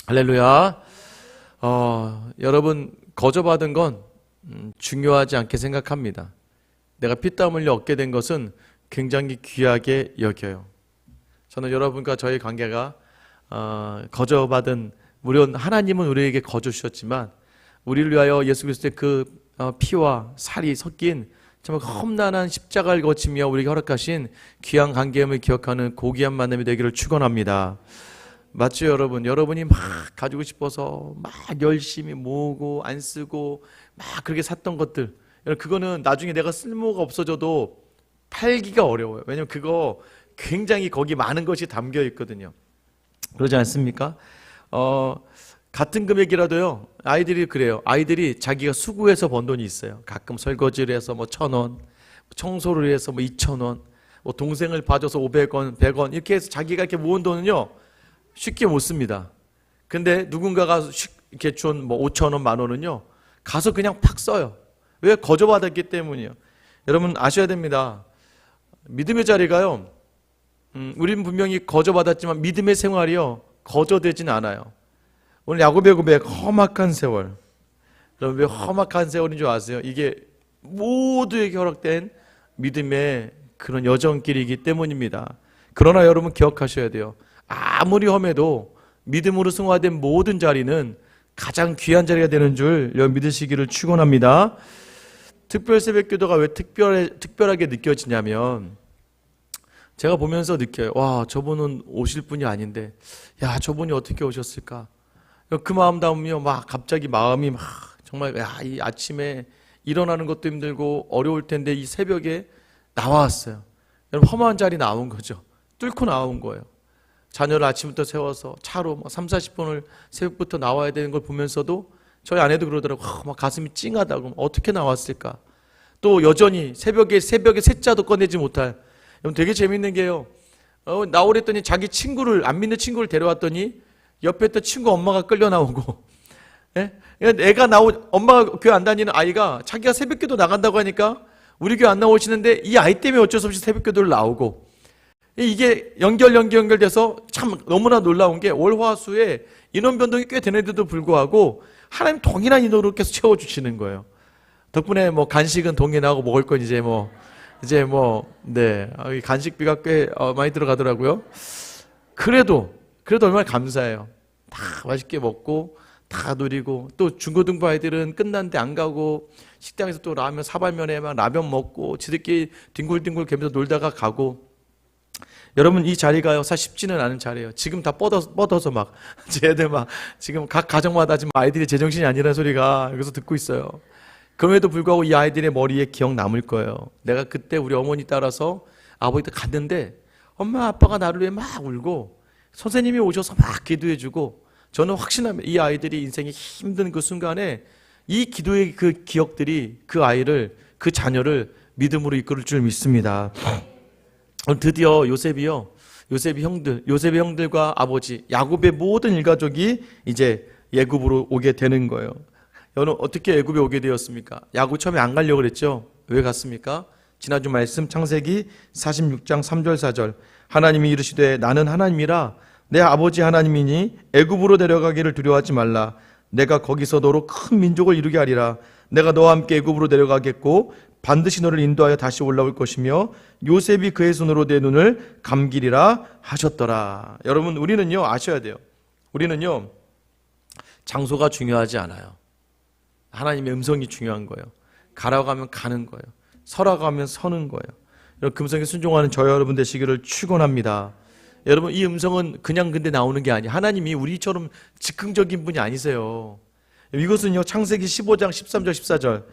할렐루야. 여러분, 거저받은 건 중요하지 않게 생각합니다. 내가 피땀 흘려 얻게 된 것은 굉장히 귀하게 여겨요. 저는 여러분과 저의 관계가 거저받은, 물론 하나님은 우리에게 거저 주셨지만 우리를 위하여 예수 그리스도의 그 피와 살이 섞인 정말 험난한 십자가를 거치며 우리에게 허락하신 귀한 관계임을 기억하는 고귀한 만남이 되기를 축원합니다. 맞죠, 여러분? 여러분이 막 가지고 싶어서 막 열심히 모으고 안 쓰고 막 그렇게 샀던 것들, 그거는 나중에 내가 쓸모가 없어져도 팔기가 어려워요. 왜냐면 그거 굉장히 거기 많은 것이 담겨 있거든요. 그러지 않습니까? 같은 금액이라도요, 아이들이 그래요. 아이들이 자기가 수고해서 번 돈이 있어요. 가끔 설거지를 해서 뭐 1,000원, 청소를 해서 뭐 2,000원, 뭐 동생을 봐줘서 500원, 100원 이렇게 해서 자기가 이렇게 모은 돈은요 쉽게 못 씁니다. 근데 누군가가 이렇게 준 뭐 5,000원, 10,000원은요 가서 그냥 팍 써요. 왜? 거저받았기 때문이요. 여러분 아셔야 됩니다. 믿음의 자리가요, 우리는 분명히 거저받았지만 믿음의 생활이요 거저되진 않아요. 오늘 야곱의 고백, 험악한 세월. 여러분 왜 험악한 세월인 줄 아세요? 이게 모두에게 허락된 믿음의 그런 여정길이기 때문입니다. 그러나 여러분 기억하셔야 돼요. 아무리 험해도 믿음으로 승화된 모든 자리는 가장 귀한 자리가 되는 줄 여러분 믿으시기를 축원합니다. 특별 새벽 기도가 왜 특별하게 느껴지냐면, 제가 보면서 느껴요. 와, 저분은 오실 분이 아닌데, 야, 저분이 어떻게 오셨을까? 그 마음 담으며 막 갑자기 마음이 막 정말, 야, 이 아침에 일어나는 것도 힘들고 어려울 텐데 이 새벽에 나왔어요. 여러분 험한 자리 나온 거죠. 뚫고 나온 거예요. 자녀를 아침부터 세워서 차로 막 3, 40분을 새벽부터 나와야 되는 걸 보면서도 저희 아내도 그러더라고요. 막 가슴이 찡하다고. 어떻게 나왔을까? 또 여전히 새벽에 셋자도 꺼내지 못할. 되게 재밌는 게요. 나오랬더니 자기 친구를, 안 믿는 친구를 데려왔더니 옆에 있던 친구 엄마가 끌려 나오고. 예? 엄마가 교회 안 다니는 아이가 자기가 새벽기도 나간다고 하니까 우리 교회 안 나오시는데 이 아이 때문에 어쩔 수 없이 새벽기도를 나오고. 이게 연결돼서 참 너무나 놀라운 게 월화수에 인원 변동이 꽤 되는데도 불구하고 하나님 동일한 인원으로 계속 채워주시는 거예요. 덕분에 뭐 간식은 동일하고 먹을 건 네, 간식비가 꽤 많이 들어가더라고요. 그래도 얼마나 감사해요. 다 맛있게 먹고 다 누리고, 또 중고등부 아이들은 끝났는데 안 가고 식당에서 또 라면 사발면에 막 라면 먹고 지들끼리 뒹굴뒹굴 개면서 놀다가 가고. 여러분 이 자리가요 사실 쉽지는 않은 자리예요. 지금 다 뻗어서 막 쟤들 막 지금 각 가정마다 지금 아이들이 제정신이 아니라는 소리가 여기서 듣고 있어요. 그럼에도 불구하고 이 아이들의 머리에 기억 남을 거예요. 내가 그때 우리 어머니 따라서 아버지한테 갔는데 엄마 아빠가 나를 위해 막 울고 선생님이 오셔서 막 기도해주고, 저는 확신합니다. 이 아이들이 인생이 힘든 그 순간에 이 기도의 그 기억들이 그 아이를, 그 자녀를 믿음으로 이끌을 줄 믿습니다. 드디어 요셉의 형들과 아버지 야곱의 모든 일가족이 이제 애굽으로 오게 되는 거예요. 여러분 어떻게 애굽에 오게 되었습니까? 야곱 처음에 안 가려고 그랬죠. 왜 갔습니까? 지난주 말씀 창세기 46장 3절 4절, 하나님이 이르시되 나는 하나님이라 내 아버지 하나님이니 애굽으로 데려가기를 두려워하지 말라. 내가 거기서 너로 큰 민족을 이루게 하리라. 내가 너와 함께 애굽으로 데려가겠고 반드시 너를 인도하여 다시 올라올 것이며 요셉이 그의 손으로 내 눈을 감기리라 하셨더라. 여러분 우리는요 아셔야 돼요. 우리는요 장소가 중요하지 않아요. 하나님의 음성이 중요한 거예요. 가라고 하면 가는 거예요. 서라고 하면 서는 거예요. 여러분 금성에 순종하는 저 여러분 되시기를 축원합니다. 여러분 이 음성은 그냥 근데 나오는 게 아니에요. 하나님이 우리처럼 즉흥적인 분이 아니세요. 이것은요 창세기 15장 13절 14절,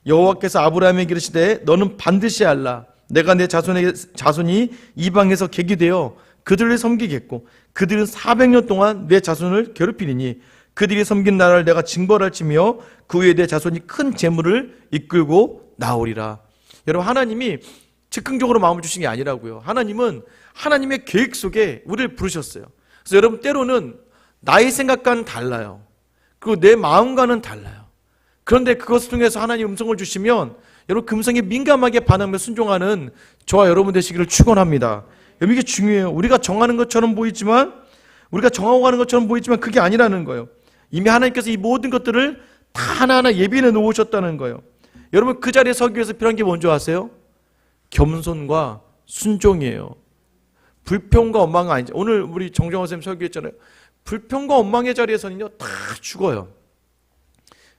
여호와께서 아브라함에게 이르시되 너는 반드시 알라. 내가 내 자손이 이방에서 객이 되어 그들을 섬기겠고 그들은 400년 동안 내 자손을 괴롭히리니 그들이 섬긴 나라를 내가 징벌할지며 그 후에 내 자손이 큰 재물을 이끌고 나오리라. 여러분 하나님이 즉흥적으로 마음을 주신 게 아니라고요. 하나님은 하나님의 계획 속에 우리를 부르셨어요. 그래서 여러분 때로는 나의 생각과는 달라요. 그리고 내 마음과는 달라요. 그런데 그것을 통해서 하나님 음성을 주시면 여러분 그 음성에 민감하게 반응하며 순종하는 저와 여러분 되시기를 축원합니다. 여러분 이게 중요해요. 우리가 정하는 것처럼 보이지만 우리가 정하고 가는 것처럼 보이지만 그게 아니라는 거예요. 이미 하나님께서 이 모든 것들을 다 하나하나 예비해 놓으셨다는 거예요. 여러분, 그 자리에 서기 위해서 필요한 게 뭔지 아세요? 겸손과 순종이에요. 불평과 원망은 아니죠. 오늘 우리 정정화 선생님 설교했잖아요. 불평과 원망의 자리에서는요, 다 죽어요.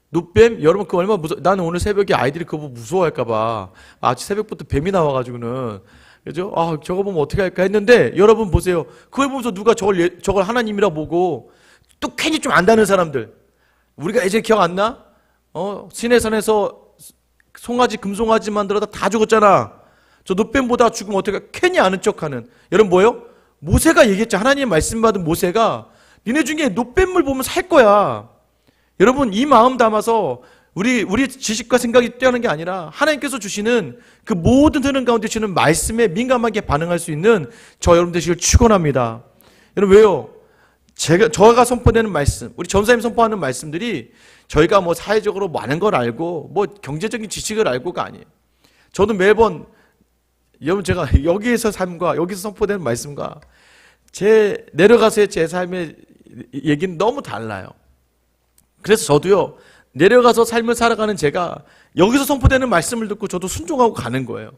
노뱀, 여러분 그거 얼마나 무서워. 나는 오늘 새벽에 아이들이 그거 무서워할까봐 아침 새벽부터 뱀이 나와가지고는, 그죠? 아, 저거 보면 어떻게 할까 했는데, 여러분 보세요. 그걸 보면서 누가 저걸 하나님이라 보고 또 괜히 좀 안다는 사람들. 우리가 예전에 기억 안 나? 시내산에서 송아지, 금송아지 만들어다 다 죽었잖아. 저 노뱀보다 죽으면 어떻게 괜히 아는 척하는. 여러분 뭐예요? 모세가 얘기했죠. 하나님 말씀 받은 모세가 니네 중에 노뱀을 보면 살 거야. 여러분, 이 마음 담아서 우리 지식과 생각이 뛰어나는 게 아니라 하나님께서 주시는 그 모든 흐름 가운데 주시는 말씀에 민감하게 반응할 수 있는 저 여러분 되시길 축원합니다. 여러분 왜요? 저가 선포되는 말씀, 우리 전사님 선포하는 말씀들이 저희가 뭐 사회적으로 많은 걸 알고 뭐 경제적인 지식을 알고가 아니에요. 저도 매번 여러분 제가 여기에서 삶과 여기서 선포되는 말씀과 내려가서의 제 삶의 얘기는 너무 달라요. 그래서 저도요, 내려가서 삶을 살아가는 제가 여기서 선포되는 말씀을 듣고 저도 순종하고 가는 거예요.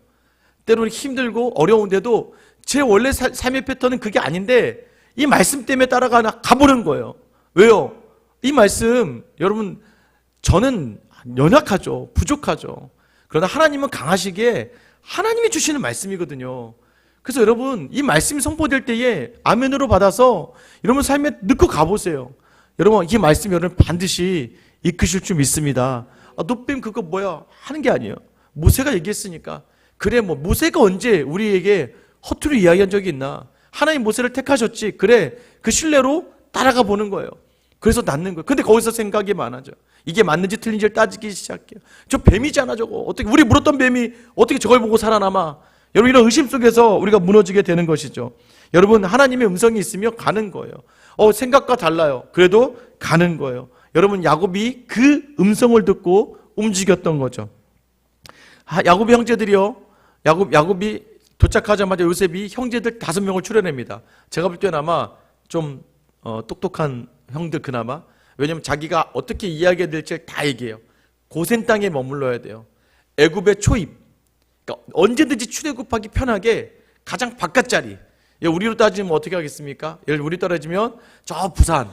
때로는 힘들고 어려운데도 제 원래 삶의 패턴은 그게 아닌데 이 말씀 때문에 가보는 거예요. 왜요? 이 말씀, 여러분, 저는 연약하죠. 부족하죠. 그러나 하나님은 강하시기에 하나님이 주시는 말씀이거든요. 그래서 여러분, 이 말씀이 선포될 때에 아멘으로 받아서 여러분 삶에 넣고 가보세요. 여러분, 이 말씀 여러분 반드시 이끄실 줄 믿습니다. 노뱀 그거 뭐야? 하는 게 아니에요. 모세가 얘기했으니까. 그래, 뭐 모세가 언제 우리에게 허투루 이야기한 적이 있나? 하나님 모세를 택하셨지. 그래, 그 신뢰로 따라가 보는 거예요. 그래서 낫는 거예요. 근데 거기서 생각이 많아져. 이게 맞는지 틀린지를 따지기 시작해요. 저 뱀이잖아 저거. 어떻게 우리 물었던 뱀이 어떻게 저걸 보고 살아남아? 여러분, 이런 의심 속에서 우리가 무너지게 되는 것이죠. 여러분, 하나님의 음성이 있으며 가는 거예요. 생각과 달라요. 그래도 가는 거예요. 여러분, 야곱이 그 음성을 듣고 움직였던 거죠. 야곱의 형제들이요. 야곱이 도착하자마자 요셉이 형제들 5명을 추려냅니다. 제가 볼 때는 아마 좀 똑똑한 형들 그나마. 왜냐하면 자기가 어떻게 이야기해야 될지 다 얘기해요. 고센 땅에 머물러야 돼요. 애굽의 초입. 그러니까 언제든지 출애굽하기 편하게 가장 바깥 자리. 우리로 따지면 어떻게 하겠습니까? 예를 들어 우리 따지면 저 부산,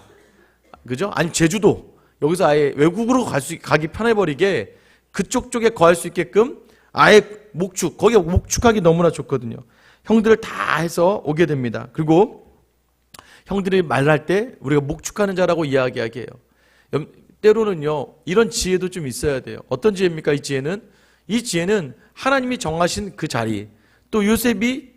그죠? 아니 제주도. 여기서 아예 외국으로 가기 편해버리게 그쪽 쪽에 거할 수 있게끔 아예 거기가 목축하기 너무나 좋거든요. 형들을 다 해서 오게 됩니다. 그리고 형들이 말할 때 우리가 목축하는 자라고 이야기하게 해요. 때로는요, 이런 지혜도 좀 있어야 돼요. 어떤 지혜입니까? 이 지혜는 하나님이 정하신 그 자리, 또 요셉이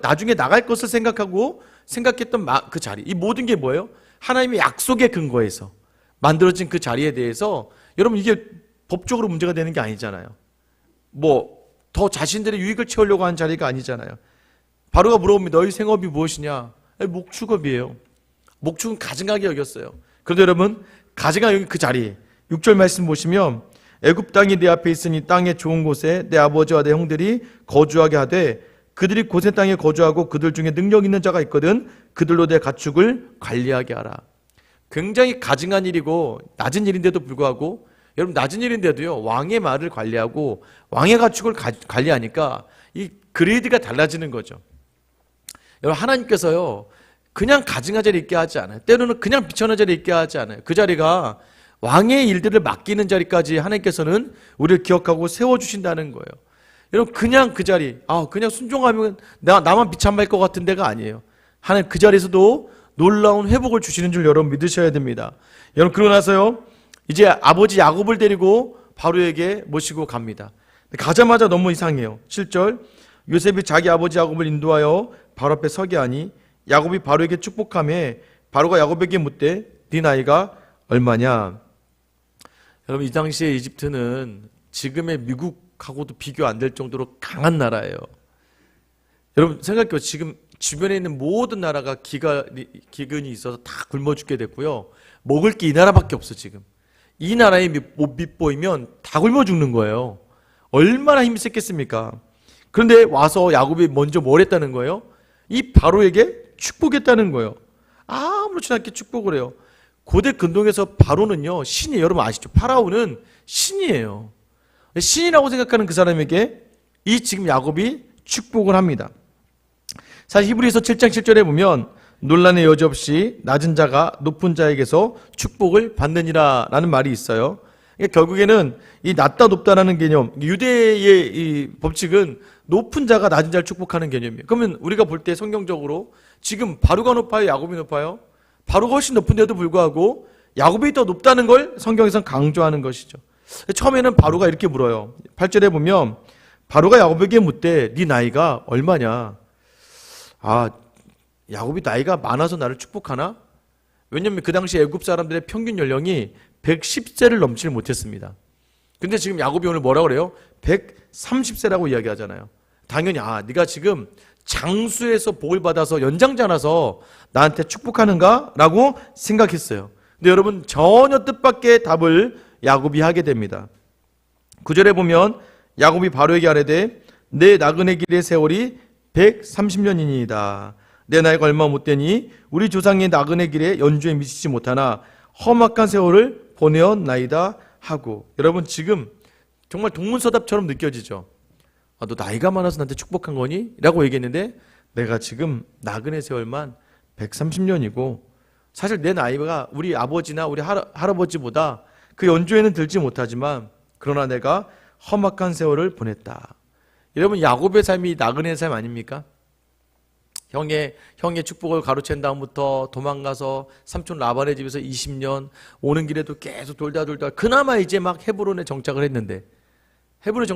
나중에 나갈 것을 생각했던 그 자리, 이 모든 게 뭐예요? 하나님의 약속의 근거에서 만들어진 그 자리에 대해서, 여러분 이게 법적으로 문제가 되는 게 아니잖아요. 더 자신들의 유익을 채우려고 하는 자리가 아니잖아요. 바로가 물어봅니다. 너희 생업이 무엇이냐? 목축업이에요. 목축은 가증하게 여겼어요. 그런데 여러분, 가증하게 여긴 그 자리, 6절 말씀 보시면 애굽 땅이 내 앞에 있으니 땅의 좋은 곳에 내 아버지와 내 형들이 거주하게 하되 그들이 고센 땅에 거주하고 그들 중에 능력 있는 자가 있거든 그들로 내 가축을 관리하게 하라. 굉장히 가증한 일이고 낮은 일인데도 불구하고, 여러분 낮은 일인데도요, 왕의 말을 관리하고 왕의 가축을 관리하니까 이 그레이드가 달라지는 거죠. 여러분, 하나님께서요 그냥 가증한 자리에 있게 하지 않아요. 때로는 그냥 비천한 자리에 있게 하지 않아요. 그 자리가 왕의 일들을 맡기는 자리까지 하나님께서는 우리를 기억하고 세워주신다는 거예요. 여러분, 그냥 그 자리, 그냥 순종하면 나만 비참할 것 같은 데가 아니에요. 하나님 그 자리에서도 놀라운 회복을 주시는 줄 여러분 믿으셔야 됩니다. 여러분, 그러고 나서요, 이제 아버지 야곱을 데리고 바로에게 모시고 갑니다. 가자마자 너무 이상해요. 7절, 요셉이 자기 아버지 야곱을 인도하여 바로 앞에 서게 하니 야곱이 바로에게 축복하며 바로가 야곱에게 묻되 네 나이가 얼마냐? 여러분, 이 당시에 이집트는 지금의 미국하고도 비교 안 될 정도로 강한 나라예요. 여러분 생각해요. 지금 주변에 있는 모든 나라가 기근이 있어서 다 굶어 죽게 됐고요. 먹을 게 이 나라밖에 없어. 지금 이 나라에 밑보이면 다 굶어 죽는 거예요. 얼마나 힘이 셌겠습니까? 그런데 와서 야곱이 먼저 뭘 했다는 거예요? 이 바로에게 축복했다는 거예요. 아무렇지 않게 축복을 해요. 고대 근동에서 바로는요, 신이에요. 여러분 아시죠? 파라오는 신이에요. 신이라고 생각하는 그 사람에게 이 지금 야곱이 축복을 합니다. 사실 히브리서 7장 7절에 보면 논란의 여지 없이 낮은 자가 높은 자에게서 축복을 받느니라 라는 말이 있어요. 그러니까 결국에는 이 낮다 높다라는 개념, 유대의 이 법칙은 높은 자가 낮은 자를 축복하는 개념이에요. 그러면 우리가 볼 때 성경적으로 지금 바로가 높아요, 야곱이 높아요? 바로가 훨씬 높은데도 불구하고 야곱이 더 높다는 걸 성경에서는 강조하는 것이죠. 처음에는 바로가 이렇게 물어요. 8절에 보면 바로가 야곱에게 묻되 네 나이가 얼마냐? 야곱이 나이가 많아서 나를 축복하나? 왜냐하면 그 당시 애굽 사람들의 평균 연령이 110세를 넘지 못했습니다. 근데 지금 야곱이 오늘 뭐라고 그래요? 130세라고 이야기하잖아요. 당연히 네가 지금 장수에서 복을 받아서 연장자라서 나한테 축복하는가? 라고 생각했어요. 근데 여러분 전혀 뜻밖의 답을 야곱이 하게 됩니다. 9절에 보면 야곱이 바로에게 아뢰되 내 나그네 길의 세월이 130년이니이다. 내 나이가 얼마 못 되니 우리 조상의 나그네 길에 연주에 미치지 못하나 험악한 세월을 보내었나이다 하고. 여러분 지금 정말 동문서답처럼 느껴지죠. 너 나이가 많아서 나한테 축복한 거니? 라고 얘기했는데 내가 지금 나그네 세월만 130년이고 사실 내 나이가 우리 아버지나 우리 할아버지보다 그 연주에는 들지 못하지만 그러나 내가 험악한 세월을 보냈다. 여러분 야곱의 삶이 나그네의 삶 아닙니까? 형의 축복을 가로챈 다음부터 도망가서 삼촌 라반의 집에서 20년 오는 길에도 계속 돌다 그나마 이제 막 헤브론에 정착을 했는데 헤브론에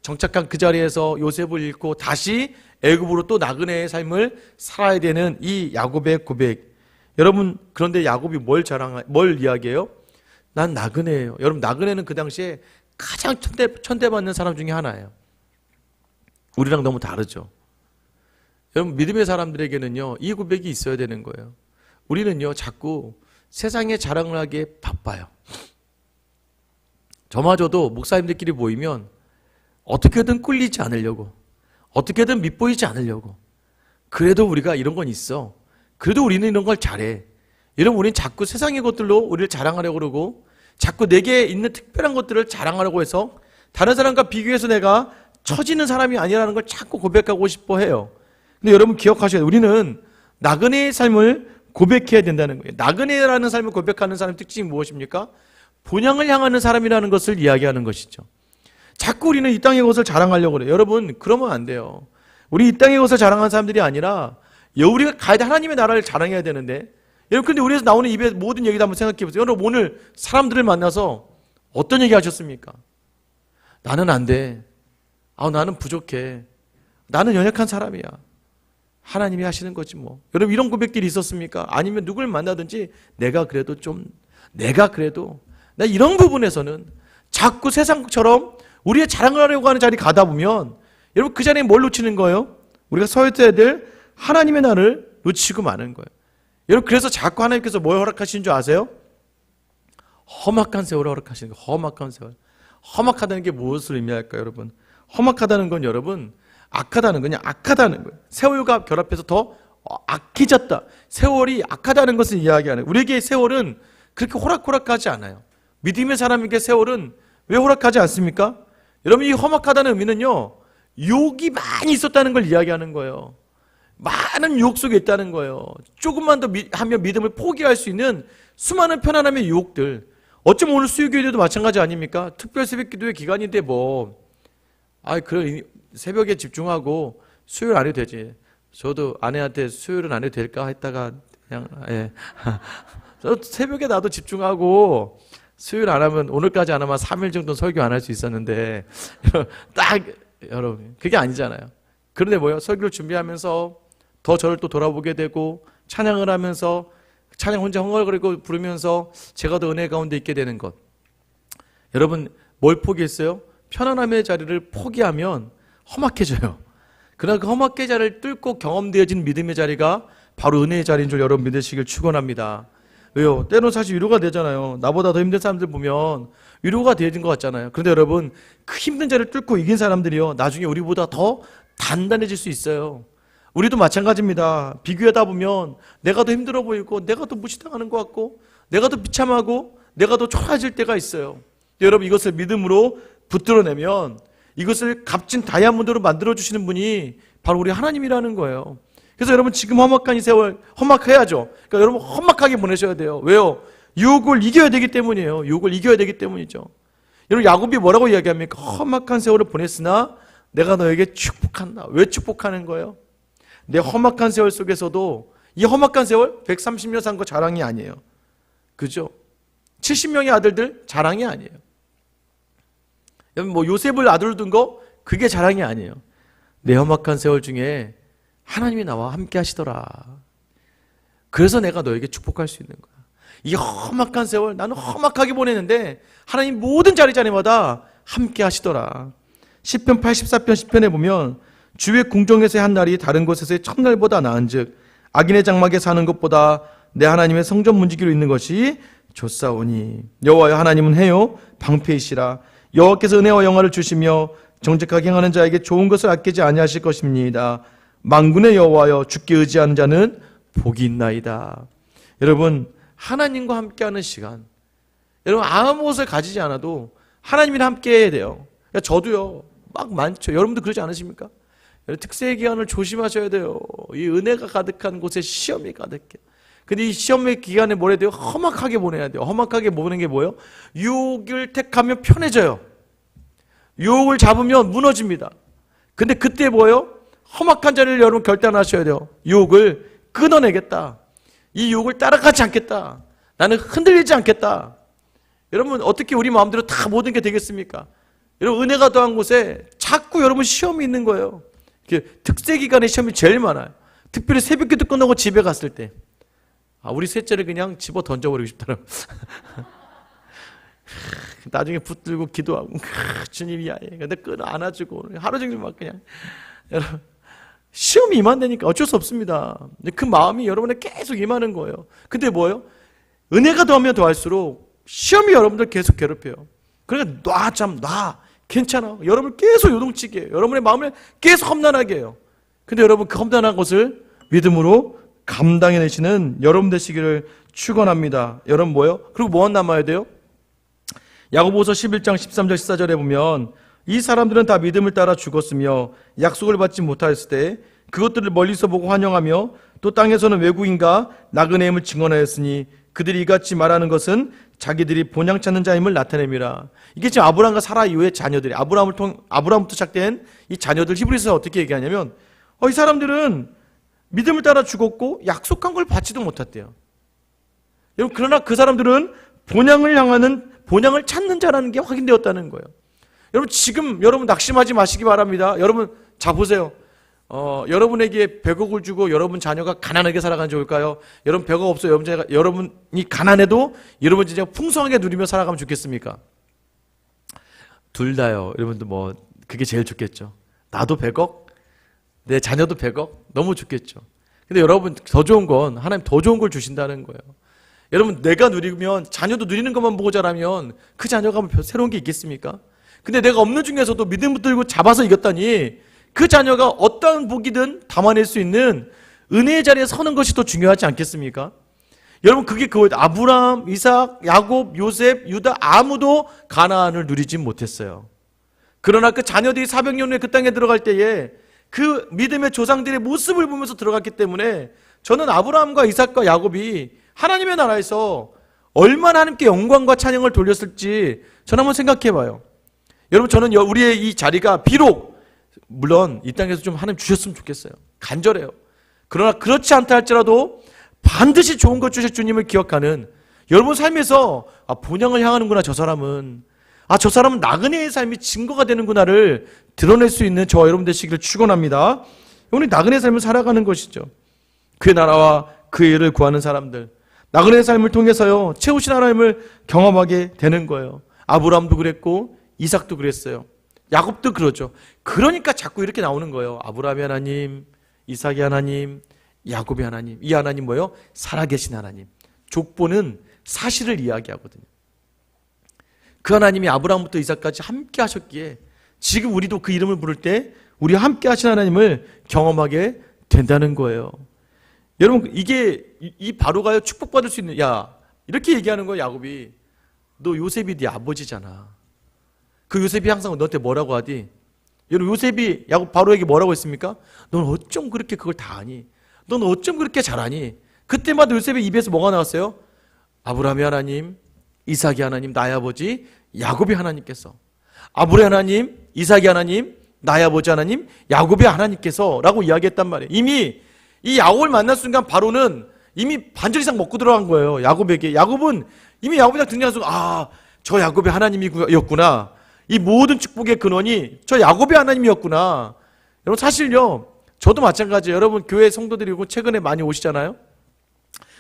정착한 그 자리에서 요셉을 잃고 다시 애굽으로 또 나그네의 삶을 살아야 되는 이 야곱의 고백. 여러분 그런데 야곱이 뭘 이야기해요? 난 나그네예요. 여러분 나그네는 그 당시에 가장 천대받는 사람 중에 하나예요. 우리랑 너무 다르죠. 여러분 믿음의 사람들에게는요 이 고백이 있어야 되는 거예요. 우리는요 자꾸 세상에 자랑을 하기에 바빠요. 저마저도 목사님들끼리 모이면 어떻게든 꿀리지 않으려고, 어떻게든 밉보이지 않으려고, 그래도 우리가 이런 건 있어, 그래도 우리는 이런 걸 잘해, 여러분 우리는 자꾸 세상의 것들로 우리를 자랑하려고 그러고 자꾸 내게 있는 특별한 것들을 자랑하려고 해서 다른 사람과 비교해서 내가 처지는 사람이 아니라는 걸 자꾸 고백하고 싶어 해요. 근데 여러분 기억하셔야 돼요. 우리는 나그네의 삶을 고백해야 된다는 거예요. 나그네라는 삶을 고백하는 사람의 특징이 무엇입니까? 본향을 향하는 사람이라는 것을 이야기하는 것이죠. 자꾸 우리는 이 땅의 것을 자랑하려고 그래요. 여러분 그러면 안 돼요. 우리 이 땅의 것을 자랑하는 사람들이 아니라 우리가 가야 돼 하나님의 나라를 자랑해야 되는데 여러분 근데 우리에서 나오는 입의 모든 얘기도 한번 생각해 보세요. 여러분 오늘 사람들을 만나서 어떤 얘기 하셨습니까? 나는 안 돼. 나는 부족해. 나는 연약한 사람이야. 하나님이 하시는 거지 뭐. 여러분 이런 고백들이 있었습니까? 아니면 누굴 만나든지 내가 그래도 나 이런 부분에서는 자꾸 세상처럼 우리의 자랑을 하려고 하는 자리 가다 보면 여러분 그 자리에 뭘 놓치는 거예요? 우리가 서야 될 하나님의 날을 놓치고 마는 거예요. 여러분 그래서 자꾸 하나님께서 뭘 허락하시는 줄 아세요? 험악한 세월을 허락하시는 거예요. 험악한 세월. 험악하다는 게 무엇을 의미할까요, 여러분? 험악하다는 건 여러분 악하다는 거예요. 세월과 결합해서 더 악해졌다. 세월이 악하다는 것을 이야기하는 거예요. 우리에게 세월은 그렇게 호락호락하지 않아요. 믿음의 사람에게 세월은 왜 호락하지 않습니까? 여러분 이 험악하다는 의미는요 유혹이 많이 있었다는 걸 이야기하는 거예요. 많은 유혹 속에 있다는 거예요. 조금만 더 하면 믿음을 포기할 수 있는 수많은 편안함의 유혹들. 어쩌면 오늘 수요기도도 마찬가지 아닙니까? 특별 새벽기도의 기간인데 그래 새벽에 집중하고 수요일 안 해도 되지. 저도 아내한테 수요일은 안 해도 될까 했다가 그냥 저 새벽에 나도 집중하고 수요일 안 하면 오늘까지 안 하면 3일 정도 설교 안 할 수 있었는데 딱 여러분 그게 아니잖아요. 그런데 설교를 준비하면서 더 저를 또 돌아보게 되고 찬양을 하면서 찬양 혼자 흥얼거리고 부르면서 제가 더 은혜 가운데 있게 되는 것. 여러분 뭘 포기했어요? 편안함의 자리를 포기하면 험악해져요. 그러나 그 험악의 자리를 뚫고 경험되어진 믿음의 자리가 바로 은혜의 자리인 줄 여러분 믿으시길 축원합니다. 왜요? 때로는 사실 위로가 되잖아요. 나보다 더 힘든 사람들 보면 위로가 되어진 것 같잖아요. 그런데 여러분 그 힘든 자리를 뚫고 이긴 사람들이요 나중에 우리보다 더 단단해질 수 있어요. 우리도 마찬가지입니다. 비교하다 보면 내가 더 힘들어 보이고, 내가 더 무시당하는 것 같고, 내가 더 비참하고, 내가 더 초라해질 때가 있어요. 여러분, 이것을 믿음으로 붙들어내면 이것을 값진 다이아몬드로 만들어주시는 분이 바로 우리 하나님이라는 거예요. 그래서 여러분, 지금 험악한 이 세월 험악해야죠. 그러니까 여러분, 험악하게 보내셔야 돼요. 왜요? 유혹을 이겨야 되기 때문이에요. 유혹을 이겨야 되기 때문이죠. 여러분, 야곱이 뭐라고 이야기합니까? 험악한 세월을 보냈으나 내가 너에게 축복한다. 왜 축복하는 거예요? 내 험악한 세월 속에서도, 이 험악한 세월 130년 산 거 자랑이 아니에요. 그죠? 70명의 아들들 자랑이 아니에요. 여러분, 뭐 요셉을 아들로 둔 거 그게 자랑이 아니에요. 내 험악한 세월 중에 하나님이 나와 함께 하시더라. 그래서 내가 너에게 축복할 수 있는 거야. 이 험악한 세월, 나는 험악하게 보내는데 하나님 모든 자리마다 함께 하시더라. 시편 84편 10편에 보면 주의 궁정에서의 한 날이 다른 곳에서의 첫날보다 나은즉 악인의 장막에 사는 것보다 내 하나님의 성전 문지기로 있는 것이 좋사오니. 여호와여, 하나님은 해요 방패이시라. 여호와께서 은혜와 영화를 주시며 정직하게 행하는 자에게 좋은 것을 아끼지 아니하실 것입니다. 만군의 여호와여, 주께 의지하는 자는 복이 있나이다. 여러분, 하나님과 함께하는 시간, 여러분 아무것을 가지지 않아도 하나님이랑 함께 해야 돼요. 저도요 막 많죠. 여러분도 그러지 않으십니까? 특세의 기간을 조심하셔야 돼요. 이 은혜가 가득한 곳에 시험이 가득해. 근데 이 시험의 기간에 뭘 해야 돼요? 험악하게 보내야 돼요. 험악하게 보내는 게 뭐예요? 유혹을 택하면 편해져요. 유혹을 잡으면 무너집니다. 근데 그때 뭐예요? 험악한 자리를 여러분 결단하셔야 돼요. 유혹을 끊어내겠다. 이 유혹을 따라가지 않겠다. 나는 흔들리지 않겠다. 여러분, 어떻게 우리 마음대로 다 모든 게 되겠습니까? 여러분, 은혜가 더한 곳에 자꾸 여러분 시험이 있는 거예요. 특세 기간에 시험이 제일 많아요. 특별히 새벽기도 끝나고 집에 갔을 때, 우리 셋째를 그냥 집어 던져버리고 싶더라고요. 나중에 붙들고 기도하고, 주님이 아예 근데 끊어 안아주고 하루 종일 막 그냥. 여러분, 시험이 임한다니까 어쩔 수 없습니다. 그 마음이 여러분에 계속 임하는 거예요. 근데 뭐예요? 은혜가 더하면 더할수록 시험이 여러분들 계속 괴롭혀요. 그러니까 놔 괜찮아. 여러분을 계속 요동치게 해요. 여러분의 마음을 계속 험난하게 해요. 근데 여러분, 그 험난한 것을 믿음으로 감당해내시는 여러분 되시기를 축원합니다. 여러분 뭐예요? 그리고 뭐만 남아야 돼요? 야고보서 11장 13절 14절에 보면 이 사람들은 다 믿음을 따라 죽었으며 약속을 받지 못하였을 때 그것들을 멀리서 보고 환영하며 또 땅에서는 외국인과 나그네임을 증언하였으니 그들이 이같이 말하는 것은 자기들이 본향 찾는 자임을 나타냅니다. 이게 지금 아브라함과 사라 이후의 자녀들이, 아브라함부터 시작된 이 자녀들, 히브리서에 어떻게 얘기하냐면 이 사람들은 믿음을 따라 죽었고 약속한 걸 받지도 못했대요. 여러분, 그러나 그 사람들은 본향을 찾는 자라는 게 확인되었다는 거예요. 여러분, 지금 여러분 낙심하지 마시기 바랍니다. 여러분, 자 보세요. 여러분에게 100억을 주고 여러분 자녀가 가난하게 살아가는 게 좋을까요? 여러분 100억 없어요. 여러분이 가난해도 여러분 진짜 풍성하게 누리며 살아가면 좋겠습니까? 둘 다요. 여러분도 뭐 그게 제일 좋겠죠. 나도 100억, 내 자녀도 100억, 너무 좋겠죠. 근데 여러분, 더 좋은 건 하나님 더 좋은 걸 주신다는 거예요. 여러분, 내가 누리면 자녀도 누리는 것만 보고 자라면 그 자녀가 뭐 새로운 게 있겠습니까? 근데 내가 없는 중에서도 믿음 붙들고 잡아서 이겼다니 그 자녀가 어떠한 복이든 담아낼 수 있는 은혜의 자리에 서는 것이 더 중요하지 않겠습니까? 여러분, 그게 아브라함, 이삭, 야곱, 요셉, 유다 아무도 가나안을 누리지 못했어요. 그러나 그 자녀들이 400년 후에 그 땅에 들어갈 때에 그 믿음의 조상들의 모습을 보면서 들어갔기 때문에 저는 아브라함과 이삭과 야곱이 하나님의 나라에서 얼마나 하나님께 영광과 찬양을 돌렸을지 저는 한번 생각해 봐요. 여러분, 저는 우리의 이 자리가 비록 물론 이 땅에서 좀 하나님 주셨으면 좋겠어요. 간절해요. 그러나 그렇지 않다 할지라도 반드시 좋은 것 주실 주님을 기억하는 여러분 삶에서 본향을 향하는구나, 저 사람은 나그네의 삶이 증거가 되는구나를 드러낼 수 있는 저와 여러분 되시기를 축원합니다. 오늘 나그네의 삶을 살아가는 것이죠. 그의 나라와 그의 일을 구하는 사람들, 나그네의 삶을 통해서요 채우신 하나님을 경험하게 되는 거예요. 아브라함도 그랬고 이삭도 그랬어요. 야곱도 그러죠. 그러니까 자꾸 이렇게 나오는 거예요. 아브라함이 하나님, 이삭이 하나님, 야곱이 하나님. 이 하나님 뭐예요? 살아계신 하나님. 족보는 사실을 이야기하거든요. 그 하나님이 아브라함부터 이삭까지 함께 하셨기에 지금 우리도 그 이름을 부를 때 우리 함께 하신 하나님을 경험하게 된다는 거예요. 여러분, 이게 이 바로가요 축복받을 수 있는, 야, 이렇게 얘기하는 거야. 야곱이, 너 요셉이 네 아버지잖아. 그 요셉이 항상 너한테 뭐라고 하디? 여러분, 요셉이 야곱 바로에게 뭐라고 했습니까? 넌 어쩜 그렇게 그걸 다 아니? 넌 어쩜 그렇게 잘하니? 그때마다 요셉의 입에서 뭐가 나왔어요? 아브라함의 하나님, 이삭의 하나님, 나의 아버지 야곱의 하나님께서, 아브라함의 하나님, 이삭의 하나님, 나의 아버지 하나님, 야곱의 하나님께서 라고 이야기했단 말이에요. 이미 이 야곱을 만난 순간 바로는 이미 반절 이상 먹고 들어간 거예요. 야곱에게. 야곱은 이미 야곱이랑 등장한 순간, 아, 저 야곱의 하나님이었구나. 이 모든 축복의 근원이 저 야곱의 하나님이었구나. 여러분, 사실요, 저도 마찬가지예요. 여러분, 교회 성도들이 최근에 많이 오시잖아요.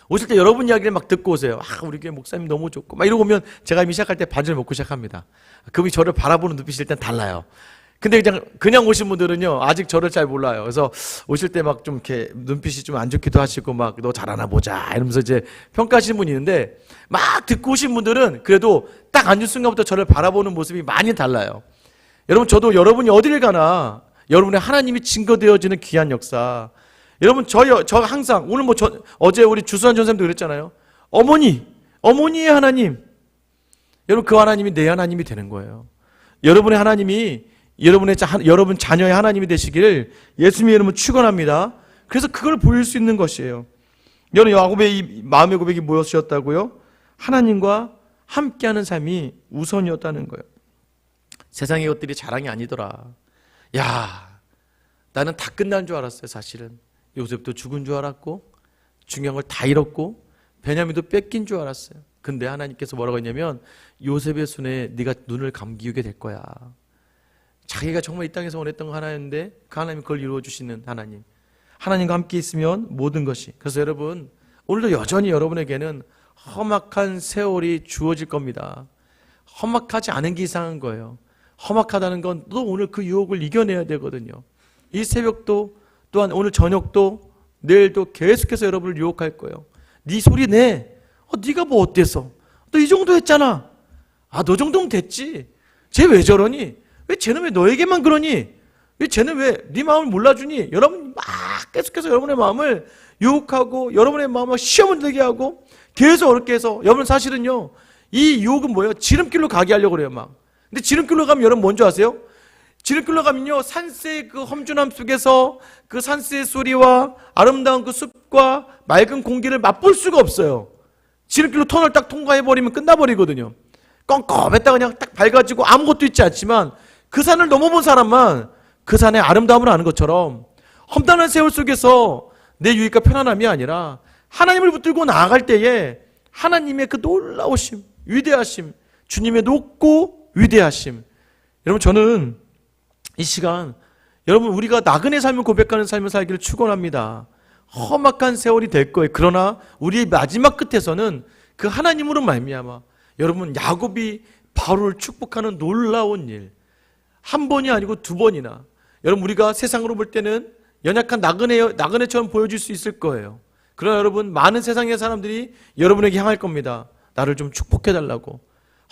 오실 때 여러분 이야기를 막 듣고 오세요. 아, 우리 교회 목사님 너무 좋고 막 이러고 오면 제가 이미 시작할 때 반절 먹고 시작합니다. 그분이 저를 바라보는 눈빛이 일단 달라요. 근데 그냥 오신 분들은요, 아직 저를 잘 몰라요. 그래서 오실 때 막 좀 이렇게 눈빛이 좀 안 좋기도 하시고 막 너 잘하나 보자 이러면서 이제 평가하시는 분이 있는데, 막 듣고 오신 분들은 그래도 딱 앉은 순간부터 저를 바라보는 모습이 많이 달라요. 여러분, 저도 여러분이 어디를 가나 여러분의 하나님이 증거되어지는 귀한 역사. 여러분, 저 항상 오늘 어제 우리 주수환 전사님도 그랬잖아요. 어머니의 하나님. 여러분, 그 하나님이 내 하나님이 되는 거예요. 여러분의 하나님이 여러분 자녀의 하나님이 되시기를 예수님의 이름으로 축원합니다. 그래서 그걸 보일 수 있는 것이에요. 여러분, 야곱의 이 마음의 고백이 무엇이었다고요? 하나님과 함께하는 삶이 우선이었다는 거예요. 세상의 것들이 자랑이 아니더라. 야, 나는 다 끝난 줄 알았어요. 사실은 요셉도 죽은 줄 알았고, 중요한 걸 다 잃었고, 베냐민도 뺏긴 줄 알았어요. 근데 하나님께서 뭐라고 했냐면, 요셉의 손에 네가 눈을 감기게 될 거야. 자기가 정말 이 땅에서 원했던 거 하나였는데 그 하나님이 그걸 이루어주시는 하나님. 하나님과 함께 있으면 모든 것이. 그래서 여러분, 오늘도 여전히 여러분에게는 험악한 세월이 주어질 겁니다. 험악하지 않은 게 이상한 거예요. 험악하다는 건 또 오늘 그 유혹을 이겨내야 되거든요. 이 새벽도, 또한 오늘 저녁도, 내일도 계속해서 여러분을 유혹할 거예요. 네 소리 내. 네가 뭐 어때서? 너 이 정도 했잖아. 아, 너 정도면 됐지. 쟤 왜 저러니? 왜 쟤는 왜 너에게만 그러니? 왜 쟤는 왜 네 마음을 몰라주니? 여러분 막 계속해서 여러분의 마음을 유혹하고 여러분의 마음을 시험을 들게 하고 계속 어렵게 해서, 여러분 사실은요, 이 유혹은 뭐예요? 지름길로 가게 하려고 그래요 막. 근데 지름길로 가면 여러분 뭔지 아세요? 지름길로 가면요, 산세의 그 험준함 속에서 그 산세의 소리와 아름다운 그 숲과 맑은 공기를 맛볼 수가 없어요. 지름길로 터널 딱 통과해버리면 끝나버리거든요. 껌껌했다 그냥 딱 밝아지고 아무것도 있지 않지만, 그 산을 넘어본 사람만 그 산의 아름다움을 아는 것처럼 험난한 세월 속에서 내 유익과 편안함이 아니라 하나님을 붙들고 나아갈 때에 하나님의 그 놀라우심, 위대하심, 주님의 높고 위대하심. 여러분, 저는 이 시간 여러분, 우리가 나그네 삶을 고백하는 삶을 살기를 축원합니다. 험악한 세월이 될 거예요. 그러나 우리의 마지막 끝에서는 그 하나님으로 말미암아 여러분, 야곱이 바로를 축복하는 놀라운 일, 한 번이 아니고 두 번이나, 여러분, 우리가 세상으로 볼 때는 연약한 나그네처럼 보여질 수 있을 거예요. 그러나 여러분, 많은 세상의 사람들이 여러분에게 향할 겁니다. 나를 좀 축복해달라고.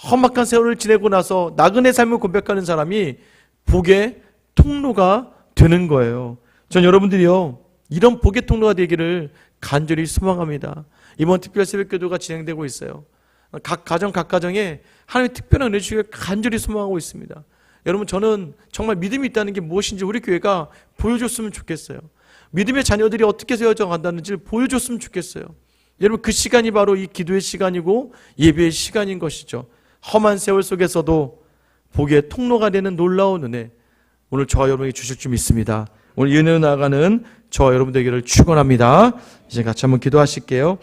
험악한 세월을 지내고 나서 나그네 삶을 고백하는 사람이 복의 통로가 되는 거예요. 전 여러분들이요, 이런 복의 통로가 되기를 간절히 소망합니다. 이번 특별 새벽기도가 진행되고 있어요. 각 가정에 하나님의 특별한 은혜 주시길 간절히 소망하고 있습니다. 여러분, 저는 정말 믿음이 있다는 게 무엇인지 우리 교회가 보여줬으면 좋겠어요. 믿음의 자녀들이 어떻게 세워져 간다는지를 보여줬으면 좋겠어요. 여러분, 그 시간이 바로 이 기도의 시간이고 예배의 시간인 것이죠. 험한 세월 속에서도 복의 통로가 되는 놀라운 은혜, 오늘 저와 여러분에게 주실 줄 믿습니다. 오늘 이 은혜로 나아가는 저와 여러분 되기를 축원합니다. 이제 같이 한번 기도하실게요.